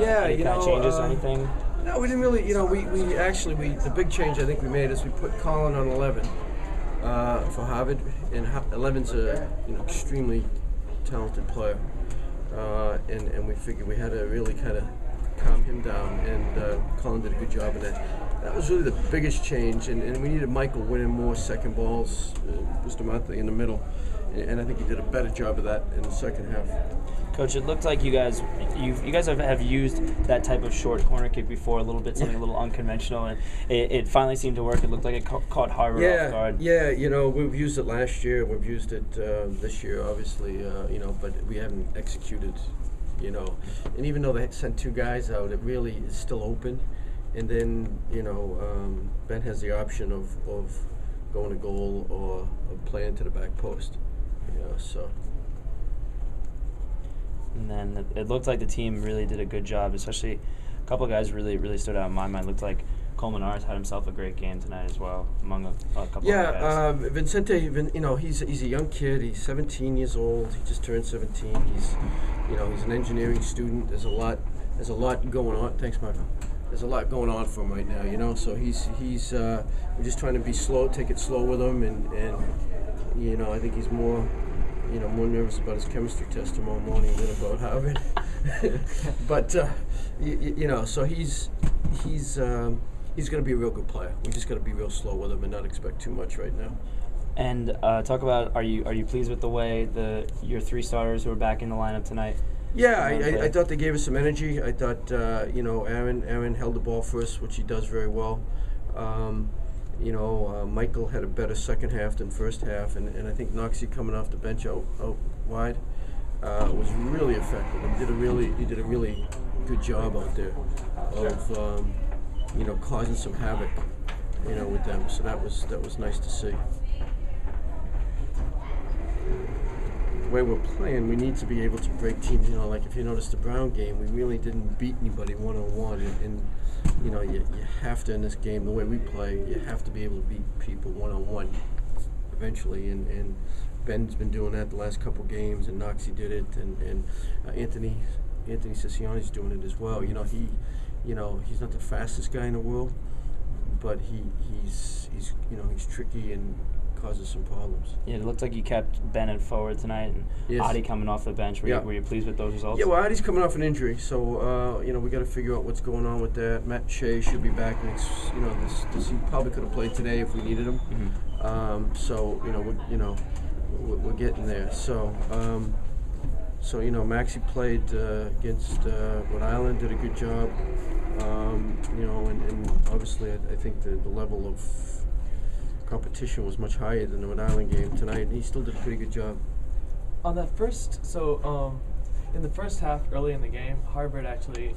any kind of changes or anything? No, we didn't really. We actually the big change I think we made is we put Colin on 11 for Harvard, and 11's a extremely talented player, and we figured we had to really kind of calm him down, and Colin did a good job in that. That was really the biggest change, and we needed Michael winning more second balls, Bustamante in the middle, and I think he did a better job of that in the second half. Coach, it looked like you guys have used that type of short corner kick before a little bit, something a little unconventional, and it finally seemed to work. It looked like it caught Harvard off guard. Yeah, we've used it last year. We've used it this year, obviously, but we haven't executed, And even though they sent 2 guys out, it really is still open. And then, Ben has the option of going to goal or playing to the back post, so. And then it looked like the team really did a good job, especially a couple of guys really stood out in my mind. It looked like Coleman had himself a great game tonight as well, among a couple of guys. Vincent, he's a young kid. He's 17 years old. He just turned 17. He's an engineering student. There's a lot going on. Thanks, Michael. There's a lot going on for him right now, So he's we're just trying to be slow, take it slow with him, and I think he's more nervous about his chemistry test tomorrow morning than about Harvard. But so he's going to be a real good player. We just got to be real slow with him and not expect too much right now. And talk about are you pleased with the way your 3 starters who are back in the lineup tonight? Yeah, I thought they gave us some energy. I thought Aaron held the ball for us, which he does very well. Michael had a better second half than first half, and I think Noxie coming off the bench out wide was really effective. He did a really good job out there of causing some havoc with them. So that was nice to see. The way we're playing, we need to be able to break teams. Like if you notice the Brown game, we really didn't beat anybody one-on-one, and you have to, in this game, the way we play, you have to be able to beat people one-on-one eventually, and Ben's been doing that the last couple games, and Noxie did it, and Anthony Siciliani's doing it as well. He's not the fastest guy in the world, but he's tricky and causes some problems. Yeah, it looked like you kept Bennett forward tonight, and Adi coming off the bench. Were you pleased with those results? Yeah, well, Adi's coming off an injury, so we got to figure out what's going on with that. Matt Shea should be back next. He probably could have played today if we needed him. Mm-hmm. We're getting there. So Maxie played against Rhode Island, did a good job. And obviously I think the level of competition was much higher than the Rhode Island game tonight, and he still did a pretty good job. On that first, in the first half, early in the game, Harvard actually,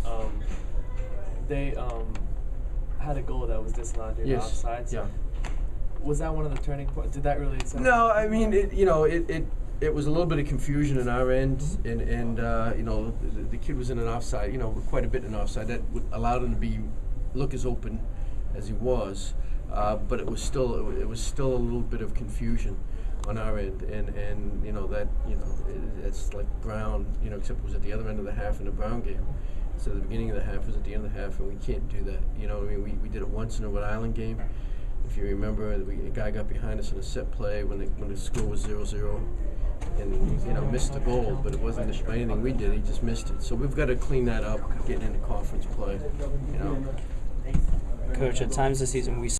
they had a goal that was disallowed due to offsides. Yeah. Was that one of the turning points? Did that really? No, I mean it was a little bit of confusion on our end, and the kid was in an offside, quite a bit in an offside that allowed him to look as open as he was. But it was still a little bit of confusion on our end, and it's like Brown, except it was at the other end of the half in the Brown game. So the beginning of the half was at the end of the half, and we can't do that. We did it once in the Rhode Island game. If you remember, a guy got behind us in a set play when the score was 0-0, and missed the goal, but it wasn't by anything we did. He just missed it. So we've got to clean that up, getting into conference play. Coach, at times this season we